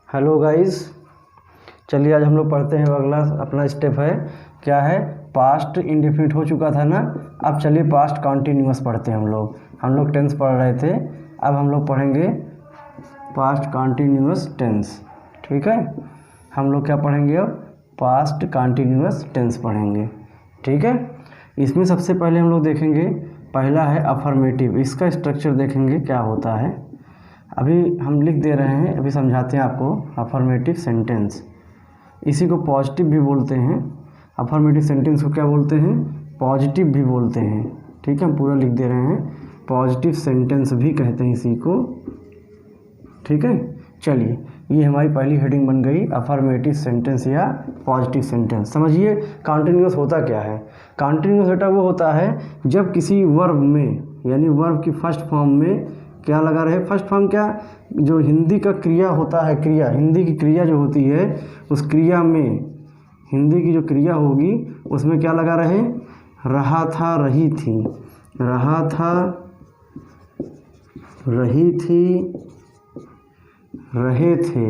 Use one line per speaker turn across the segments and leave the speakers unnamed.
Hello guys, चलिए आज हम लोग पढ़ते हैं। अगला अपना स्टेप है क्या है, पास्ट इंडेफिनिट हो चुका था ना। अब चलिए पास्ट कॉन्टिन्यूअस पढ़ते हैं। हम लोग टेंस पढ़ रहे थे, अब हम लोग पढ़ेंगे पास्ट कॉन्टिन्यूअस टेंस। ठीक है, हम लोग क्या पढ़ेंगे अब, पास्ट कॉन्टिन्यूअस टेंस पढ़ेंगे। ठीक है, इसमें सबसे पहले हम लोग देखेंगे, पहला है अफर्मेटिव। इसका स्ट्रक्चर देखेंगे क्या होता है। अभी हम लिख दे रहे हैं, अभी समझाते हैं आपको। अफर्मेटिव सेंटेंस, इसी को पॉजिटिव भी बोलते हैं। अफर्मेटिव सेंटेंस को क्या बोलते हैं, पॉजिटिव भी बोलते हैं। ठीक है, हम पूरा लिख दे रहे हैं, पॉजिटिव सेंटेंस भी कहते हैं इसी को। ठीक है, चलिए ये हमारी पहली हेडिंग बन गई, अफर्मेटिव सेंटेंस या पॉजिटिव सेंटेंस। समझिए कॉन्टिन्यूअस होता क्या है। कॉन्टिन्यूअस बेटा वो होता है जब किसी वर्ब में, यानी वर्ब की फर्स्ट फॉर्म में क्या लगा रहे। फर्स्ट फॉर्म क्या, जो हिंदी का क्रिया होता है, क्रिया, हिंदी की क्रिया जो होती है, उस क्रिया में, हिंदी की जो क्रिया होगी उसमें क्या लगा रहे, रहा था, रही थी, रहा था, रही थी, रहे थे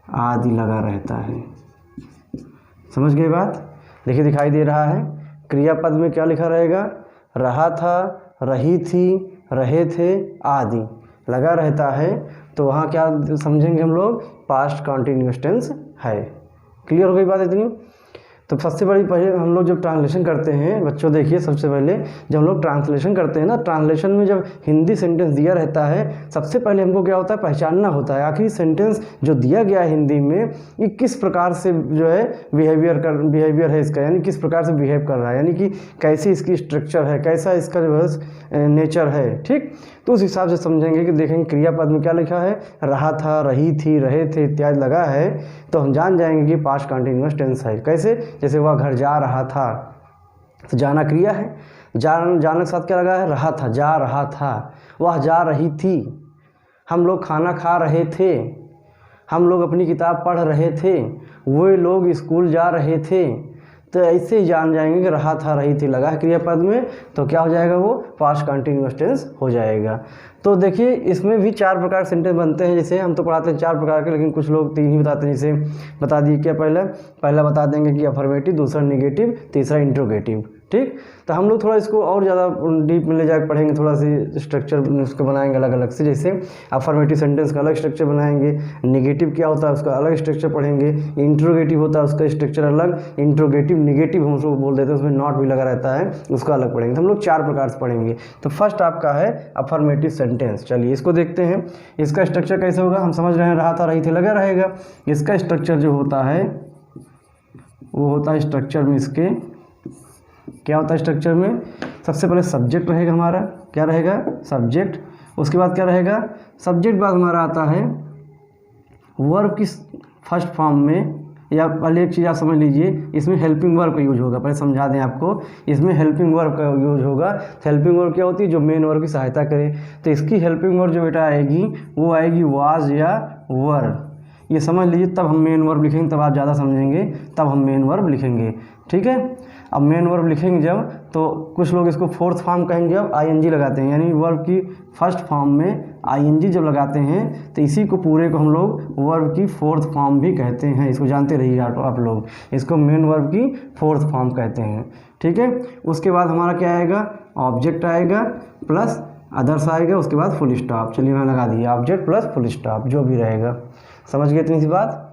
आदि लगा रहता है। समझ गए बात। देखिए दिखाई दे रहा है, क्रियापद में क्या लिखा रहेगा, रहा था, रही थी, रहे थे आदि लगा रहता है। तो वहाँ क्या समझेंगे हम लोग, पास्ट कॉन्टिन्यूअस टेंस है। क्लियर हो गई बात इतनी। तो सबसे बड़ी पहले हम लोग जब ट्रांसलेशन करते हैं, बच्चों देखिए, सबसे पहले जब हम लोग ट्रांसलेशन करते हैं ना, ट्रांसलेशन में जब हिंदी सेंटेंस दिया रहता है, सबसे पहले हमको क्या होता है, पहचानना होता है आखिर सेंटेंस जो दिया गया है हिंदी में, ये किस प्रकार से जो है बिहेवियर है इसका, यानी किस प्रकार से बिहेव कर रहा है, यानी कि कैसी इसकी स्ट्रक्चर है, कैसा इसका जो है नेचर है। ठीक, तो उस हिसाब से समझेंगे कि देखेंगे क्रियापद में क्या लिखा है, रहा था, रही थी, रहे थे इत्यादि लगा है, तो हम जान जाएंगे कि पास्ट कॉन्टिन्यूअस टेंस है। कैसे, जैसे वह घर जा रहा था, तो जाना क्रिया है, जाने के साथ क्या लगा है, रहा था, जा रहा था। वह जा रही थी, हम लोग खाना खा रहे थे, हम लोग अपनी किताब पढ़ रहे थे, वे लोग स्कूल जा रहे थे। तो ऐसे ही जान जाएंगे कि रहा था, रही थी लगा है क्रियापद में, तो क्या हो जाएगा, वो पास्ट कॉन्टिन्यूअस टेंस हो जाएगा। तो देखिए इसमें भी 4 प्रकार के सेंटेंस बनते हैं। जैसे हम तो पढ़ाते हैं 4 प्रकार के, लेकिन कुछ लोग 3 ही बताते हैं। जैसे बता दिए क्या, पहला बता देंगे कि अफर्मेटिव, दूसरा निगेटिव, तीसरा इंट्रोगेटिव। ठीक, तो हम लोग थोड़ा इसको और ज़्यादा डीप में ले जाकर पढ़ेंगे, थोड़ा सी स्ट्रक्चर उसको बनाएंगे अलग अलग से। जैसे अफर्मेटिव सेंटेंस का अलग स्ट्रक्चर बनाएंगे, निगेटिव क्या होता है उसका अलग स्ट्रक्चर पढ़ेंगे, इंट्रोगेटिव होता है उसका स्ट्रक्चर अलग, इंट्रोगेटिव निगेटिव हम उसको बोल देते हैं, उसमें नॉट भी लगा रहता है, उसका अलग पढ़ेंगे। तो हम लोग 4 प्रकार से पढ़ेंगे। तो फर्स्ट आपका है अफर्मेटिव सेंटेंस। चलिए इसको देखते हैं, इसका स्ट्रक्चर कैसे होगा। हम समझ रहे हैं रहा था, रही थी लगा रहेगा। इसका स्ट्रक्चर जो होता है वो होता है, स्ट्रक्चर में इसके क्या होता है, स्ट्रक्चर में सबसे पहले सब्जेक्ट रहेगा हमारा, क्या रहेगा, सब्जेक्ट। उसके बाद क्या रहेगा, सब्जेक्ट बाद हमारा आता है वर्ब की फर्स्ट फॉर्म में, या पहले एक चीज़ आप समझ लीजिए, इसमें हेल्पिंग वर्ब का यूज होगा। पहले समझा दें आपको, इसमें हेल्पिंग वर्ब का यूज होगा। हेल्पिंग वर्ब क्या होती है, जो मेन वर्ब की सहायता करे। तो इसकी हेल्पिंग वर्ब जो बेटा आएगी, वो आएगी वाज या वर। ये समझ लीजिए, तब हम मेन वर्ब लिखेंगे, तब आप ज़्यादा समझेंगे, तब हम मेन वर्ब लिखेंगे। ठीक है, अब मेन वर्ब लिखेंगे जब, तो कुछ लोग इसको फोर्थ फॉर्म कहेंगे, अब आईएनजी लगाते हैं, यानी वर्ब की फर्स्ट फॉर्म में आईएनजी जब लगाते हैं, तो इसी को पूरे को हम लोग वर्ब की फोर्थ फॉर्म भी कहते हैं। इसको जानते रहिए आप लोग, इसको मेन वर्ब की फोर्थ फॉर्म कहते हैं। ठीक है, उसके बाद हमारा क्या आएगा, ऑब्जेक्ट आएगा प्लस अदर्स आएगा, उसके बाद फुल स्टॉप। चलिए मैं लगा दिया, ऑब्जेक्ट प्लस फुल स्टॉप जो भी रहेगा। समझ गए इतनी सी बात,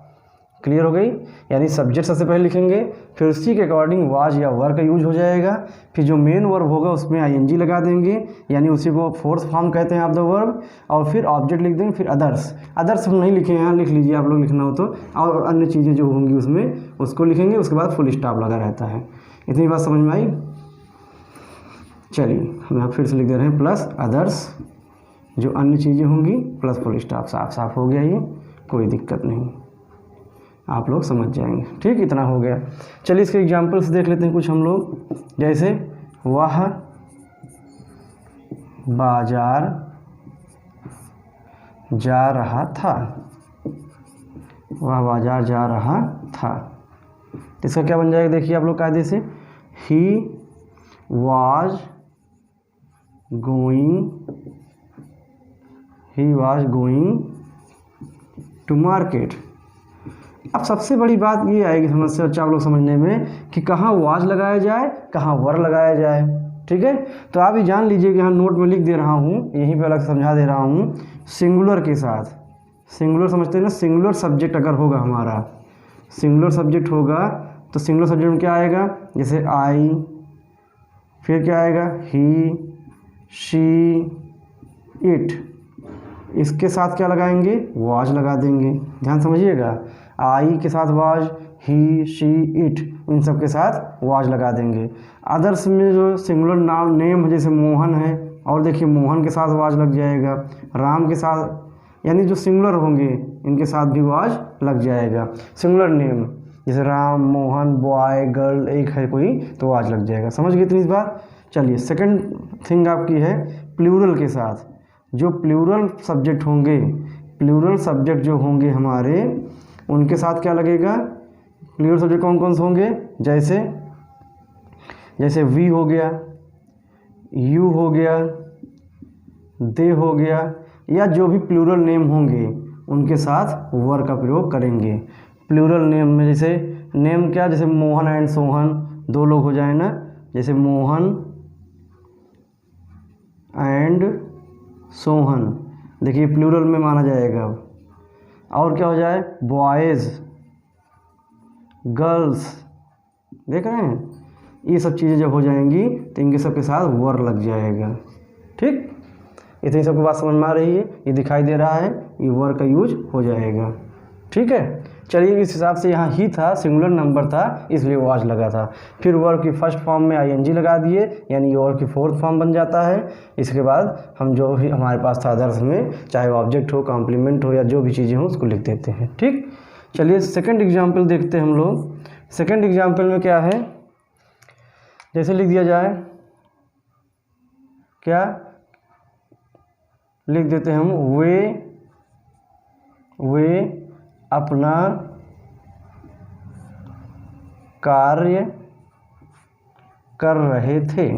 क्लियर हो गई। यानी सब्जेक्ट सबसे पहले लिखेंगे, फिर उसी के अकॉर्डिंग वाज या वर का यूज हो जाएगा, फिर जो मेन वर्ब होगा उसमें आईएनजी लगा देंगे, यानी उसी को फोर्थ फॉर्म कहते हैं आप द वर्ब, और फिर ऑब्जेक्ट लिख देंगे, फिर अदर्स। अदर्स हम नहीं लिखे हैं, लिख लीजिए आप लोग, लिखना हो तो, और अन्य चीज़ें जो होंगी उसमें उसको लिखेंगे, उसके बाद फुल स्टॉप लगा रहता है। इतनी बात समझ में आई। चलिए हम यहाँ फिर से लिख दे रहे हैं, प्लस अदर्स, जो अन्य चीज़ें होंगी, प्लस फुल स्टॉप। साफ साफ हो गया, ये कोई दिक्कत नहीं, आप लोग समझ जाएंगे। ठीक, इतना हो गया। चलिए इसके एग्जाम्पल्स देख लेते हैं कुछ हम लोग। जैसे वह बाजार जा रहा था, वह बाजार जा रहा था, तो इसका क्या बन जाएगा, देखिए आप लोग कायदे से, he was going to market. अब सबसे बड़ी बात ये आएगी समस्या बच्चा आप लोग समझने में कि कहाँ वाज लगाया जाए, कहाँ वर लगाया जाए। ठीक है, तो आप ये जान लीजिए कि यहाँ नोट में लिख दे रहा हूँ, यहीं पे अलग समझा दे रहा हूँ। सिंगुलर के साथ, सिंगुलर समझते हैं ना, सिंगुलर सब्जेक्ट अगर होगा हमारा, सिंगुलर सब्जेक्ट होगा तो सिंगुलर सब्जेक्ट में क्या आएगा, जैसे आई, फिर क्या आएगा ही, शी, इट, इसके साथ क्या लगाएंगे, वाज लगा देंगे। ध्यान समझिएगा, आई के साथ वाज, ही, शी, इट, इन सब के साथ वाज लगा देंगे। अदर्स में जो सिंगुलर नाम नेम है, जैसे मोहन है, और देखिए मोहन के साथ वाज लग जाएगा, राम के साथ, यानी जो सिंगुलर होंगे इनके साथ भी वाज लग जाएगा। सिंगुलर नेम जैसे राम, मोहन, बॉय, गर्ल, एक है कोई, तो वाज लग जाएगा। समझ गए इतनी बात। चलिए सेकंड थिंग आपकी है प्लूरल के साथ। जो प्लूरल सब्जेक्ट होंगे, प्लूरल सब्जेक्ट जो होंगे हमारे, उनके साथ क्या लगेगा, प्लूरल सब्जेक्ट कौन कौन से होंगे, जैसे वी हो गया, यू हो गया, दे हो गया, या जो भी प्लूरल नेम होंगे उनके साथ वर का प्रयोग करेंगे। प्लूरल नेम में जैसे नेम क्या, जैसे मोहन एंड सोहन, दो लोग हो जाए ना, जैसे मोहन एंड सोहन, देखिए प्लूरल में माना जाएगा। और क्या हो जाए, बॉयज़, गर्ल्स, देख रहे हैं, ये सब चीज़ें जब हो जाएंगी तो इनके सब के साथ वर लग जाएगा। ठीक, इतनी सबको बात समझ में आ रही है, ये दिखाई दे रहा है, ये वर का यूज हो जाएगा। ठीक है, चलिए इस हिसाब से यहाँ ही था, सिंगुलर नंबर था, इसलिए वाज लगा था। फिर वर्ब की फर्स्ट फॉर्म में आईएनजी लगा दिए, यानी ये वर्ब की फोर्थ फॉर्म बन जाता है। इसके बाद हम जो भी हमारे पास था अदर्स में, चाहे वो ऑब्जेक्ट हो, कॉम्प्लीमेंट हो, या जो भी चीज़ें हो उसको लिख देते हैं। ठीक, चलिए सेकंड एग्जाम्पल देखते हैं हम लोग। सेकंड एग्जाम्पल में क्या है, जैसे लिख दिया जाए, क्या लिख देते हैं हम, वे अपना कार्य कर रहे थे,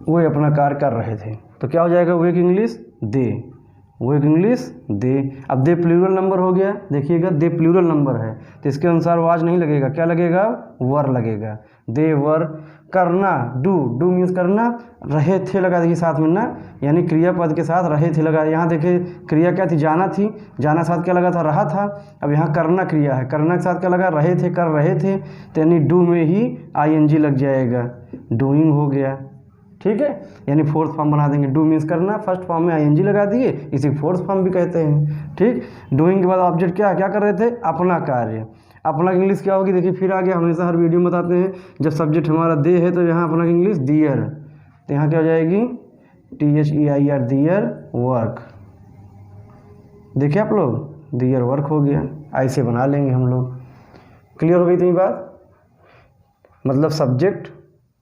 वे अपना कार्य कर रहे थे। तो क्या हो जाएगा, वे की इंग्लिश दे, वे की इंग्लिश दे। अब दे प्लूरल नंबर हो गया, देखिएगा दे प्लूरल नंबर है तो इसके अनुसार वाज नहीं लगेगा, क्या लगेगा, वर लगेगा। दे वर, करना, डू मीन्स करना, रहे थे लगा देखिए साथ में ना, यानी क्रियापद के साथ रहे थे लगा। यहाँ देखिए क्रिया क्या थी, जाना थी, जाना साथ क्या लगा था, रहा था। अब यहाँ करना क्रिया है, करना के साथ क्या लगा, रहे थे, कर रहे थे, तो यानी डू में ही आईएनजी लग जाएगा, डूइंग हो गया। ठीक है, यानी फोर्थ फॉर्म बना देंगे। डू मीन्स करना, फर्स्ट फॉर्म में आईएनजी लगा दिए, इसी फोर्थ फॉर्म भी कहते हैं। ठीक, डूइंग के बाद ऑब्जेक्ट क्या क्या कर रहे थे, अपना कार्य। अपना इंग्लिश क्या होगी, देखिए फिर आगे हमेशा हर वीडियो में बताते हैं, जब सब्जेक्ट हमारा दे है तो यहाँ अपना इंग्लिश दियर, तो यहाँ क्या हो जाएगी, THEIR, दियर वर्क। देखिए आप लोग, दियर वर्क हो गया, ऐसे बना लेंगे हम लोग। क्लियर हो गई इतनी बात। मतलब सब्जेक्ट,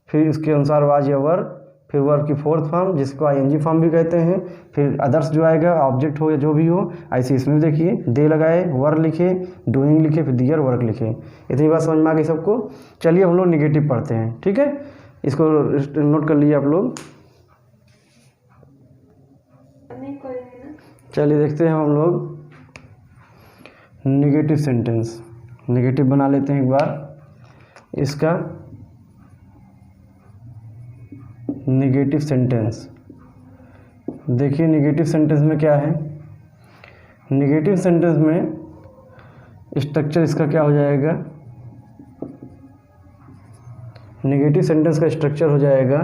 फिर उसके अनुसार वाज या वर्क, फिर वर्ब की फोर्थ फॉर्म जिसको आईएनजी फॉर्म भी कहते हैं, फिर अदर्स जो आएगा ऑब्जेक्ट हो या जो भी हो, ऐसे इसमें देखिए दे लगाए, वर लिखे, डूइंग लिखे, फिर दियर वर्क लिखे। इतनी बात समझ में आ गई सबको। चलिए हम लोग निगेटिव पढ़ते हैं। ठीक है, इसको नोट कर लीजिए आप लोग। चलिए देखते हैं हम लोग निगेटिव सेंटेंस। निगेटिव बना लेते हैं एक बार इसका, निगेटिव सेंटेंस। देखिए निगेटिव सेंटेंस में क्या है, निगेटिव सेंटेंस में स्ट्रक्चर इसका क्या हो जाएगा, निगेटिव सेंटेंस का स्ट्रक्चर हो जाएगा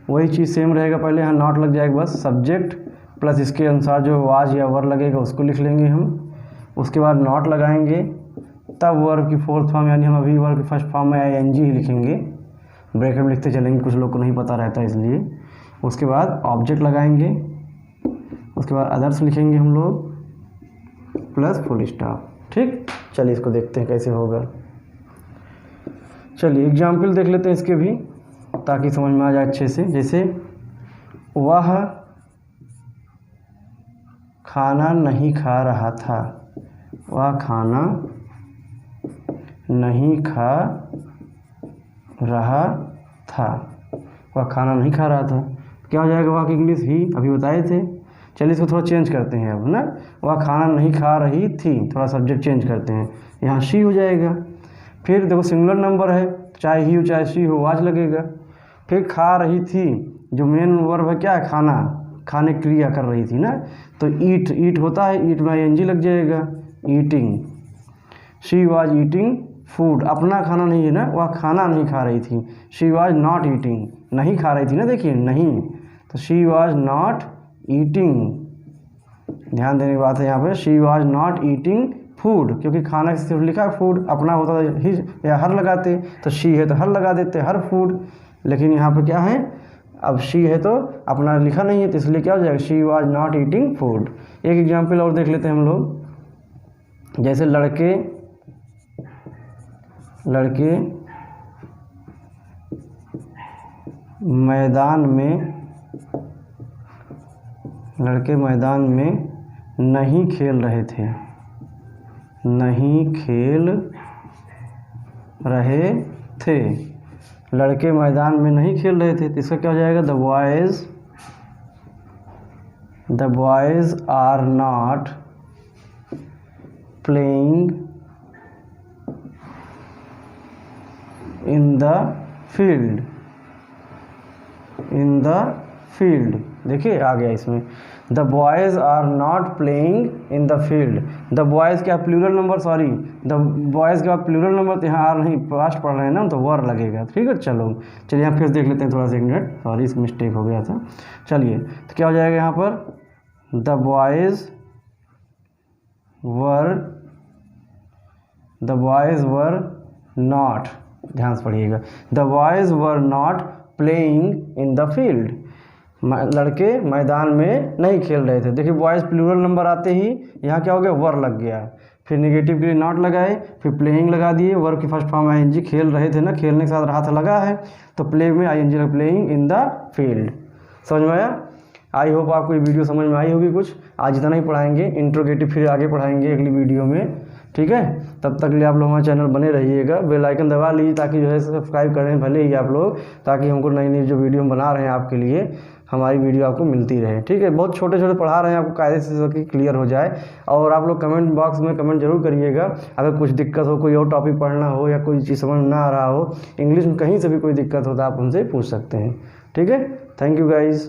वही चीज़ सेम रहेगा। पहले यहाँ नॉट लग जाएगा, बस सब्जेक्ट प्लस इसके अनुसार जो वाज या वर लगेगा उसको लिख लेंगे हम। उसके बाद नॉट लगाएंगे, तब वर्ब की फोर्थ फॉर्म, यानी हम अभी वर्ब की फर्स्ट फॉर्म में आईएनजी ही लिखेंगे, ब्रैकेट में लिखते चलेंगे, कुछ लोग को नहीं पता रहता है इसलिए। उसके बाद ऑब्जेक्ट लगाएंगे, उसके बाद अदर्स लिखेंगे हम लोग प्लस फुल स्टॉप। ठीक, चलिए इसको देखते हैं कैसे होगा। चलिए एग्जाम्पल देख लेते हैं इसके भी, ताकि समझ में आ जाए अच्छे से। जैसे वह खाना नहीं खा रहा था, वह खाना नहीं खा रहा था, वह खाना नहीं खा रहा था, क्या हो जाएगा वह की इंग्लिश ही, अभी बताए थे। चलिए इसको थोड़ा चेंज करते हैं अब ना, वह खाना नहीं खा रही थी, थोड़ा सब्जेक्ट चेंज करते हैं, यहाँ शी हो जाएगा। फिर देखो सिंगुलर नंबर है, चाहे ही हो चाहे शी हो, वाज लगेगा। फिर खा रही थी, जो मेन वर्ब है क्या है, खाना, खाने की क्रिया कर रही थी ना, तो ईट, ईट होता है, ईट में ing लग जाएगा, eating. She was eating food, अपना खाना नहीं है ना, वह खाना नहीं खा रही थी। शी वाज नॉट ईटिंग, नहीं खा रही थी ना, देखिए नहीं, तो शी वाज नॉट ईटिंग, ध्यान देने की बात है यहाँ पे, she was not eating food, क्योंकि खाना से सिर्फ लिखा है फूड, अपना होता तो ही या हर लगाते, तो शी है तो हर लगा देते, हर फूड, लेकिन यहाँ पे क्या है, अब शी है तो अपना लिखा नहीं है, तो इसलिए क्या हो जाएगा, she was not eating food. एक एग्जाम्पल और देख लेते हैं हम लोग, जैसे लड़के मैदान में नहीं खेल रहे थे, नहीं खेल रहे थे, लड़के मैदान में नहीं खेल रहे थे, तो इसका क्या हो जाएगा, the boys are not playing in the field, देखिए आ गया इसमें, the boys are not playing in the field. The boys क्या plural number, sorry the boys के बाद प्लूरल नंबर, तो यहाँ आर नहीं, पास्ट पढ़ रहे हैं ना, तो वर लगेगा, ठीक है। चलिए यहाँ फिर देख लेते हैं थोड़ा सा, एक मिनट, सॉरी इस मिस्टेक हो गया था। चलिए तो क्या हो जाएगा यहाँ पर, द बॉयज़ वर नॉट, ध्यान से पढ़िएगा, the boys were not playing in the field, लड़के मैदान में नहीं खेल रहे थे। देखिए बॉयज़ प्लूरल नंबर आते ही यहाँ क्या हो गया, वर लग गया, फिर नेगेटिव के लिए नॉट लगाए, फिर प्लेइंग लगा दिए, वर्ब की फर्स्ट फॉर्म ing, खेल रहे थे ना, खेलने के साथ रहा था लगा है, तो प्ले में ing, playing in the field. समझ में आया? आई होप आपको ये वीडियो समझ में आई होगी कुछ। आज इतना ही पढ़ाएंगे, इंट्रोगेटिव फिर आगे पढ़ाएंगे अगली वीडियो में, ठीक है। तब तक के लिए आप लोग हमारे चैनल बने रहिएगा, बेल आइकन दबा लीजिए ताकि जो है सब्सक्राइब करें भले ही आप लोग, ताकि हमको नई नई जो वीडियो हम बना रहे हैं आपके लिए, हमारी वीडियो आपको मिलती रहे, ठीक है। बहुत छोटे छोटे पढ़ा रहे हैं आपको, कायदे से ताकि क्लियर हो जाए। और आप लोग कमेंट बॉक्स में कमेंट जरूर करिएगा, अगर कुछ दिक्कत हो, कोई और टॉपिक पढ़ना हो या कोई चीज़ समझ ना आ रहा हो, इंग्लिश में कहीं से भी कोई दिक्कत हो तो आप हमसे पूछ सकते हैं, ठीक है। Thank you guys.